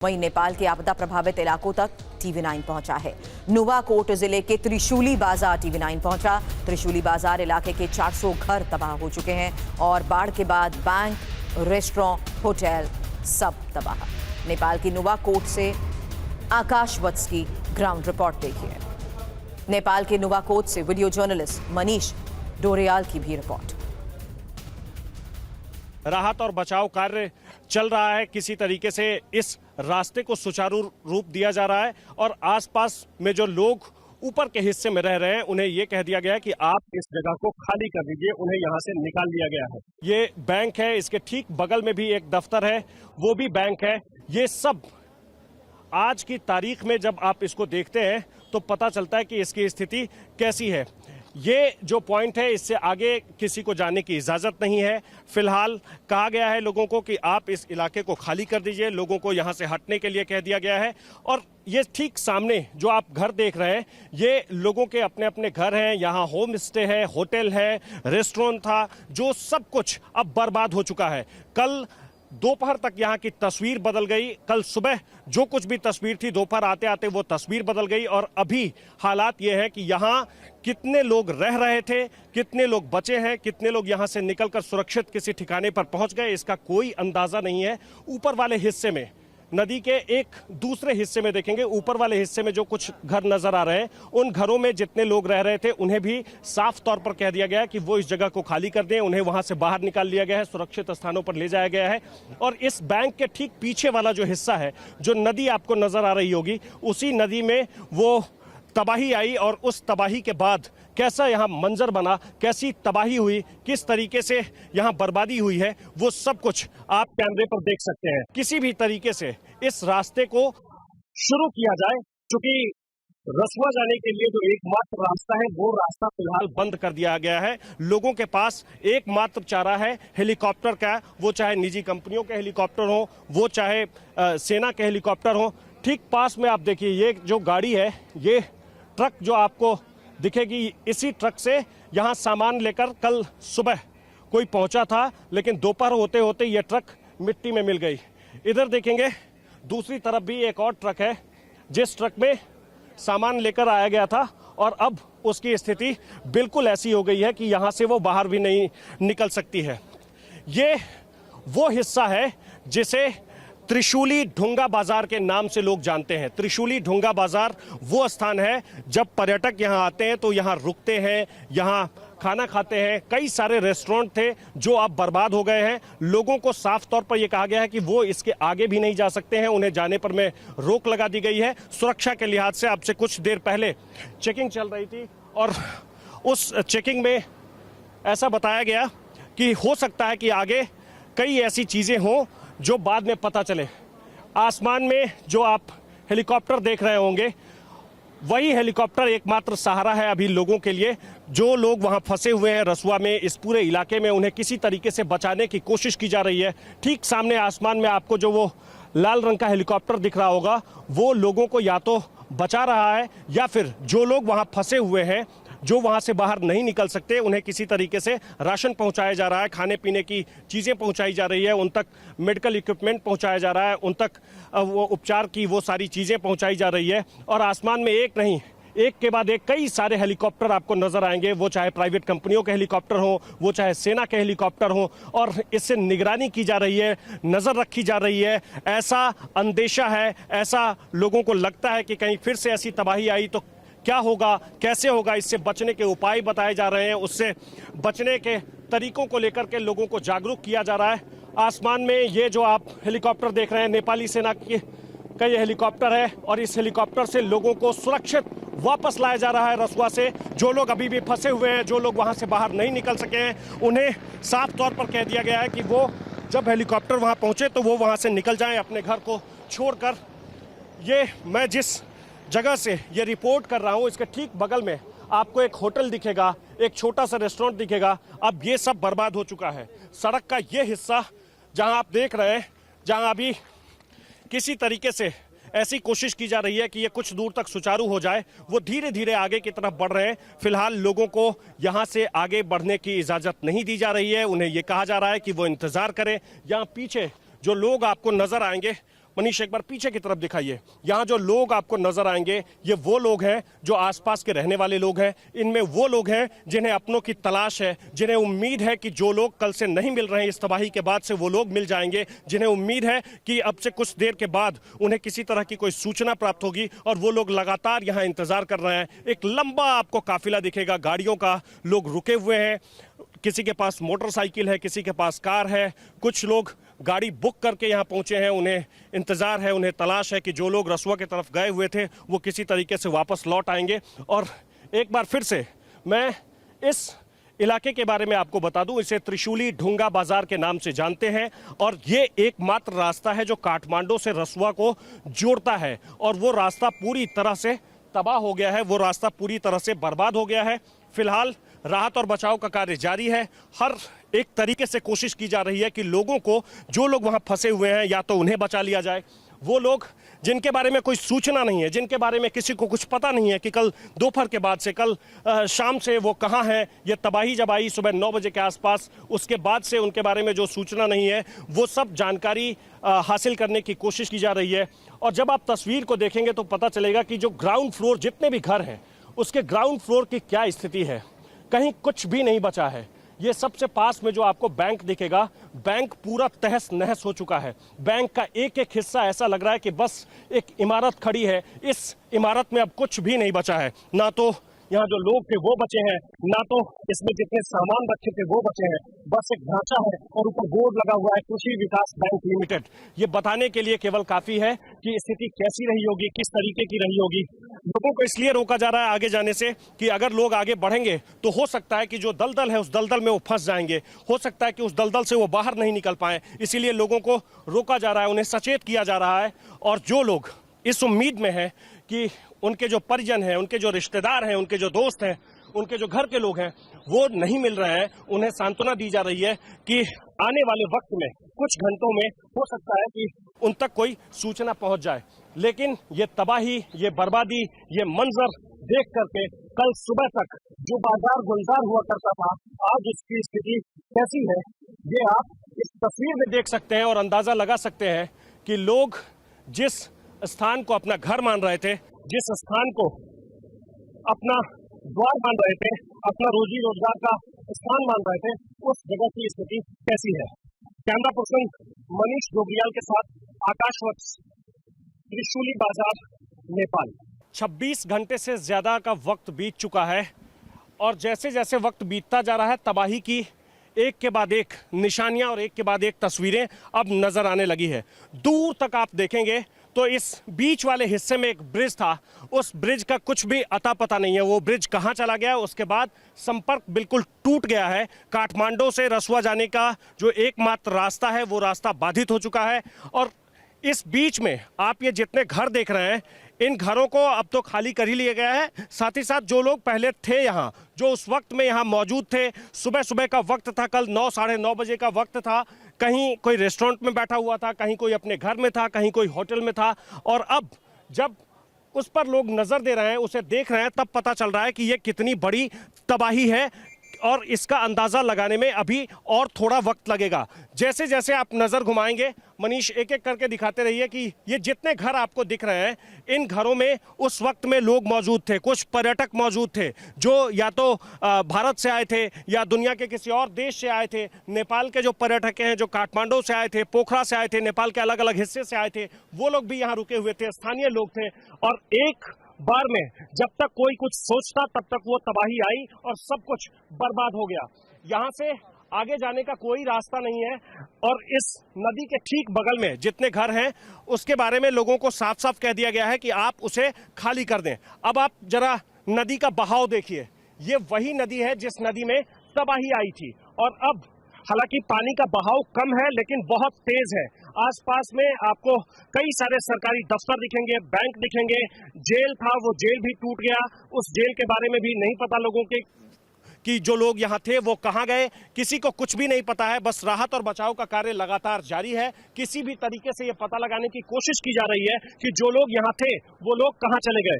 वहीं नेपाल के आपदा प्रभावित इलाकों तक TV9 पहुंचा है। नुवाकोट जिले के त्रिशूली बाजार TV9 पहुंचा। त्रिशूली बाजार इलाके के 400 घर तबाह हो चुके हैं और बाढ़ के बाद बैंक, रेस्टोरेंट, होटल सब तबाह। नेपाल की नुवाकोट से आकाश वत्स की ग्राउंड रिपोर्ट देखिए। नेपाल के नुवाकोट से वीडियो जर्नलिस्ट मनीष डोरियाल की भी रिपोर्ट। राहत और बचाव कार्य चल रहा है। किसी तरीके से इस रास्ते को सुचारू रूप दिया जा रहा है और आसपास में जो लोग ऊपर के हिस्से में रह रहे हैं उन्हें यह कह दिया गया है कि आप इस जगह को खाली कर दीजिए। उन्हें यहां से निकाल दिया गया है। ये बैंक है, इसके ठीक बगल में भी एक दफ्तर है, वो भी बैंक है। ये सब आज की तारीख में जब आप इसको देखते हैं तो पता चलता है कि इसकी स्थिति कैसी है। ये जो पॉइंट है इससे आगे किसी को जाने की इजाजत नहीं है। फिलहाल कहा गया है लोगों को कि आप इस इलाके को खाली कर दीजिए। लोगों को यहां से हटने के लिए कह दिया गया है। और ये ठीक सामने जो आप घर देख रहे हैं ये लोगों के अपने अपने घर हैं। यहाँ होम स्टे है, होटल है, रेस्टोरेंट था, जो सब कुछ अब बर्बाद हो चुका है। कल दोपहर तक यहाँ की तस्वीर बदल गई। कल सुबह जो कुछ भी तस्वीर थी दोपहर आते आते वो तस्वीर बदल गई और अभी हालात ये है कि यहाँ कितने लोग रह रहे थे, कितने लोग बचे हैं, कितने लोग यहाँ से निकलकर सुरक्षित किसी ठिकाने पर पहुंच गए, इसका कोई अंदाजा नहीं है। ऊपर वाले हिस्से में नदी के एक दूसरे हिस्से में देखेंगे, ऊपर वाले हिस्से में जो कुछ घर नजर आ रहे हैं उन घरों में जितने लोग रह रहे थे उन्हें भी साफ तौर पर कह दिया गया है कि वो इस जगह को खाली कर दें। उन्हें वहां से बाहर निकाल लिया गया है, सुरक्षित स्थानों पर ले जाया गया है। और इस बैंक के ठीक पीछे वाला जो हिस्सा है, जो नदी आपको नजर आ रही होगी, उसी नदी में वो तबाही आई और उस तबाही के बाद कैसा यहाँ मंजर बना, कैसी तबाही हुई, किस तरीके से यहाँ बर्बादी हुई है, वो सब कुछ आप कैमरे पर देख सकते हैं। किसी भी तरीके से इस रास्ते को शुरू किया जाए, क्योंकि रसुआ जाने के लिए जो एकमात्र रास्ता है वो रास्ता फिलहाल बंद कर दिया गया है। लोगों के पास एकमात्र चारा है हेलीकॉप्टर का, वो चाहे निजी कंपनियों के हेलीकॉप्टर हो, वो चाहे सेना के हेलीकॉप्टर हो। ठीक पास में आप देखिए ये जो गाड़ी है, ये ट्रक जो आपको दिखेगी, इसी ट्रक से यहाँ सामान लेकर कल सुबह कोई पहुंचा था, लेकिन दोपहर होते होते ये ट्रक मिट्टी में मिल गई। इधर देखेंगे दूसरी तरफ भी एक और ट्रक है जिस ट्रक में सामान लेकर आया गया था और अब उसकी स्थिति बिल्कुल ऐसी हो गई है कि यहाँ से वो बाहर भी नहीं निकल सकती है। ये वो हिस्सा है जिसे त्रिशूली ढूंगा बाजार के नाम से लोग जानते हैं। त्रिशूली ढूंगा बाजार वो स्थान है जब पर्यटक यहाँ आते हैं तो यहाँ रुकते हैं, यहाँ खाना खाते हैं। कई सारे रेस्टोरेंट थे जो अब बर्बाद हो गए हैं। लोगों को साफ तौर पर यह कहा गया है कि वो इसके आगे भी नहीं जा सकते हैं, उन्हें जाने पर में रोक लगा दी गई है। सुरक्षा के लिहाज से अब से कुछ देर पहले चेकिंग चल रही थी और उस चेकिंग में ऐसा बताया गया कि हो सकता है कि आगे कई ऐसी चीज़ें हों जो बाद में पता चले। आसमान में जो आप हेलीकॉप्टर देख रहे होंगे वही हेलीकॉप्टर एकमात्र सहारा है अभी लोगों के लिए। जो लोग वहां फंसे हुए हैं रसुआ में, इस पूरे इलाके में, उन्हें किसी तरीके से बचाने की कोशिश की जा रही है। ठीक सामने आसमान में आपको जो वो लाल रंग का हेलीकॉप्टर दिख रहा होगा वो लोगों को या तो बचा रहा है या फिर जो लोग वहां फंसे हुए हैं, जो वहां से बाहर नहीं निकल सकते, उन्हें किसी तरीके से राशन पहुंचाया जा रहा है, खाने पीने की चीज़ें पहुंचाई जा रही है, उन तक मेडिकल इक्विपमेंट पहुंचाया जा रहा है, उन तक वो उपचार की वो सारी चीज़ें पहुंचाई जा रही है। और आसमान में एक नहीं, एक के बाद एक कई सारे हेलीकॉप्टर आपको नजर आएंगे, वो चाहे प्राइवेट कंपनियों के हेलीकॉप्टर हो, वो चाहे सेना के हेलीकॉप्टर हो, और इससे निगरानी की जा रही है, नज़र रखी जा रही है। ऐसा अंदेशा है, ऐसा लोगों को लगता है कि कहीं फिर से ऐसी तबाही आई तो क्या होगा, कैसे होगा, इससे बचने के उपाय बताए जा रहे हैं, उससे बचने के तरीकों को लेकर के लोगों को जागरूक किया जा रहा है। आसमान में ये जो आप हेलीकॉप्टर देख रहे हैं नेपाली सेना का ये हेलीकॉप्टर है और इस हेलीकॉप्टर से लोगों को सुरक्षित वापस लाया जा रहा है रसुआ से। जो लोग अभी भी फंसे हुए हैं, जो लोग वहां से बाहर नहीं निकल सके हैं, उन्हें साफ तौर पर कह दिया गया है कि वो जब हेलीकॉप्टर वहां पहुंचे तो वो वहां से निकल जाएं अपने घर को छोड़कर। ये मैं जिस जगह से ये रिपोर्ट कर रहा हूँ इसके ठीक बगल में आपको एक होटल दिखेगा, एक छोटा सा रेस्टोरेंट दिखेगा। अब ये सब बर्बाद हो चुका है। सड़क का ये हिस्सा जहां आप देख रहे हैं, जहां अभी किसी तरीके से ऐसी कोशिश की जा रही है कि ये कुछ दूर तक सुचारू हो जाए, वो धीरे धीरे आगे की तरफ बढ़ रहे हैं। फिलहाल लोगों को यहाँ से आगे बढ़ने की इजाज़त नहीं दी जा रही है। उन्हें ये कहा जा रहा है कि वो इंतज़ार करें। यहाँ पीछे जो लोग आपको नज़र आएंगे मनीष एक बार पीछे की तरफ दिखाइए। यहाँ जो लोग आपको नजर आएंगे ये वो लोग हैं जो आसपास के रहने वाले लोग हैं। इनमें वो लोग हैं जिन्हें अपनों की तलाश है, जिन्हें उम्मीद है कि जो लोग कल से नहीं मिल रहे हैं इस तबाही के बाद से वो लोग मिल जाएंगे, जिन्हें उम्मीद है कि अब से कुछ देर के बाद उन्हें किसी तरह की कोई सूचना प्राप्त होगी और वो लोग लगातार यहाँ इंतजार कर रहे हैं। एक लंबा आपको काफिला दिखेगा गाड़ियों का, लोग रुके हुए हैं, किसी के पास मोटरसाइकिल है, किसी के पास कार है, कुछ लोग गाड़ी बुक करके यहाँ पहुंचे हैं। उन्हें इंतजार है, उन्हें तलाश है कि जो लोग रसुआ की तरफ गए हुए थे वो किसी तरीके से वापस लौट आएंगे। और एक बार फिर से मैं इस इलाके के बारे में आपको बता दूं, इसे त्रिशूली ढूंगा बाजार के नाम से जानते हैं और ये एकमात्र रास्ता है जो काठमांडू से रसुआ को जोड़ता है और वो रास्ता पूरी तरह से तबाह हो गया है, वो रास्ता पूरी तरह से बर्बाद हो गया है। फिलहाल राहत और बचाव का कार्य जारी है। हर एक तरीके से कोशिश की जा रही है कि लोगों को, जो लोग वहां फंसे हुए हैं, या तो उन्हें बचा लिया जाए। वो लोग जिनके बारे में कोई सूचना नहीं है, जिनके बारे में किसी को कुछ पता नहीं है कि कल दोपहर के बाद से, कल शाम से वो कहाँ हैं। ये तबाही जब आई सुबह 9 बजे के आसपास, उसके बाद से उनके बारे में जो सूचना नहीं है वो सब जानकारी हासिल करने की कोशिश की जा रही है। और जब आप तस्वीर को देखेंगे तो पता चलेगा कि जो ग्राउंड फ्लोर, जितने भी घर हैं उसके ग्राउंड फ्लोर की क्या स्थिति है। कहीं कुछ भी नहीं बचा है। ये सबसे पास में जो आपको बैंक दिखेगा, बैंक पूरा तहस नहस हो चुका है। बैंक का एक एक हिस्सा ऐसा लग रहा है कि बस एक इमारत खड़ी है, इस इमारत में अब कुछ भी नहीं बचा है। ना तो यहाँ जो लोग थे वो बचे हैं, ना तो इसमें जितने सामान रखे थे वो बचे हैं, बस एक ढांचा है और ऊपर बोर्ड लगा हुआ है कृषि विकास बैंक लिमिटेड। ये बताने के लिए केवल काफी है कि स्थिति कैसी रही होगी, किस तरीके की रही होगी। लोगों को इसलिए रोका जा रहा है आगे जाने से कि अगर लोग आगे बढ़ेंगे तो हो सकता है कि जो दलदल है उस दलदल में वो फंस जाएंगे, हो सकता है कि उस दलदल से वो बाहर नहीं निकल पाए। इसीलिए लोगों को रोका जा रहा है, उन्हें सचेत किया जा रहा है। और जो लोग इस उम्मीद में है कि उनके जो परिजन हैं, उनके जो रिश्तेदार हैं, उनके जो दोस्त हैं, उनके जो घर के लोग हैं वो नहीं मिल रहे हैं, उन्हें सांत्वना दी जा रही है कि आने वाले वक्त में, कुछ घंटों में हो सकता है कि उन तक कोई सूचना पहुंच जाए। लेकिन ये तबाही, ये बर्बादी, ये मंजर देख करके कल सुबह तक जो बाजार गुलजार हुआ करता था, आज उसकी स्थिति कैसी है ये आप इस तस्वीर में देख सकते हैं और अंदाजा लगा सकते हैं कि लोग जिस स्थान को अपना घर मान रहे थे, जिस स्थान को अपना द्वार मान रहे थे, अपना रोजी रोजगार का स्थान मान रहे थे, उस जगह की स्थिति कैसी है। कैमरा पर्सन मनीष डोबरियाल के साथ आकाश वत्स, त्रिशूली बाजार, नेपाल। 26 घंटे से ज्यादा का वक्त बीत चुका है और जैसे जैसे वक्त बीतता जा रहा है तबाही की एक के बाद एक निशानियां और एक के बाद एक तस्वीरें अब नजर आने लगी है। दूर तक आप देखेंगे तो इस बीच वाले हिस्से में एक ब्रिज था, उस ब्रिज का कुछ भी अता पता नहीं है। वो ब्रिज कहां चला गया, उसके बाद संपर्क बिल्कुल टूट गया है। काठमांडू से रसुआ जाने का जो एकमात्र रास्ता है वो रास्ता बाधित हो चुका है। और इस बीच में आप ये जितने घर देख रहे हैं, इन घरों को अब तो खाली कर ही लिया गया है। साथ ही साथ जो लोग पहले थे यहाँ, जो उस वक्त में यहाँ मौजूद थे, सुबह सुबह का वक्त था, कल 9 साढ़े 9 बजे का वक्त था, कहीं कोई रेस्टोरेंट में बैठा हुआ था, कहीं कोई अपने घर में था, कहीं कोई होटल में था। और अब जब उस पर लोग नजर दे रहे हैं, उसे देख रहे हैं, तब पता चल रहा है कि ये कितनी बड़ी तबाही है और इसका अंदाजा लगाने में अभी और थोड़ा वक्त लगेगा। जैसे जैसे आप नजर घुमाएंगे, मनीष एक एक करके दिखाते रहिए कि ये जितने घर आपको दिख रहे हैं, इन घरों में उस वक्त में लोग मौजूद थे, कुछ पर्यटक मौजूद थे जो या तो भारत से आए थे या दुनिया के किसी और देश से आए थे। नेपाल के जो पर्यटक हैं, जो काठमांडू से आए थे, पोखरा से आए थे, नेपाल के अलग अलग हिस्से से आए थे, वो लोग भी यहाँ रुके हुए थे, स्थानीय लोग थे। और एक बार में जब तक कोई कुछ सोचता तब तक वो तबाही आई और सब कुछ बर्बाद हो गया। यहाँ से आगे जाने का कोई रास्ता नहीं है और इस नदी के ठीक बगल में जितने घर हैं उसके बारे में लोगों को साफ साफ कह दिया गया है कि आप उसे खाली कर दें। अब आप जरा नदी का बहाव देखिए, ये वही नदी है जिस नदी में तबाही आई थी। और अब हालांकि पानी का बहाव कम है लेकिन बहुत तेज है। आसपास में आपको कई सारे सरकारी दफ्तर दिखेंगे, बैंक दिखेंगे, जेल था वो जेल भी टूट गया, उस जेल के बारे में भी नहीं पता लोगों के कि जो लोग यहाँ थे वो कहाँ गए, किसी को कुछ भी नहीं पता है। बस राहत और बचाव का कार्य लगातार जारी है। किसी भी तरीके से ये पता लगाने की कोशिश की जा रही है कि जो लोग यहाँ थे वो लोग कहाँ चले गए।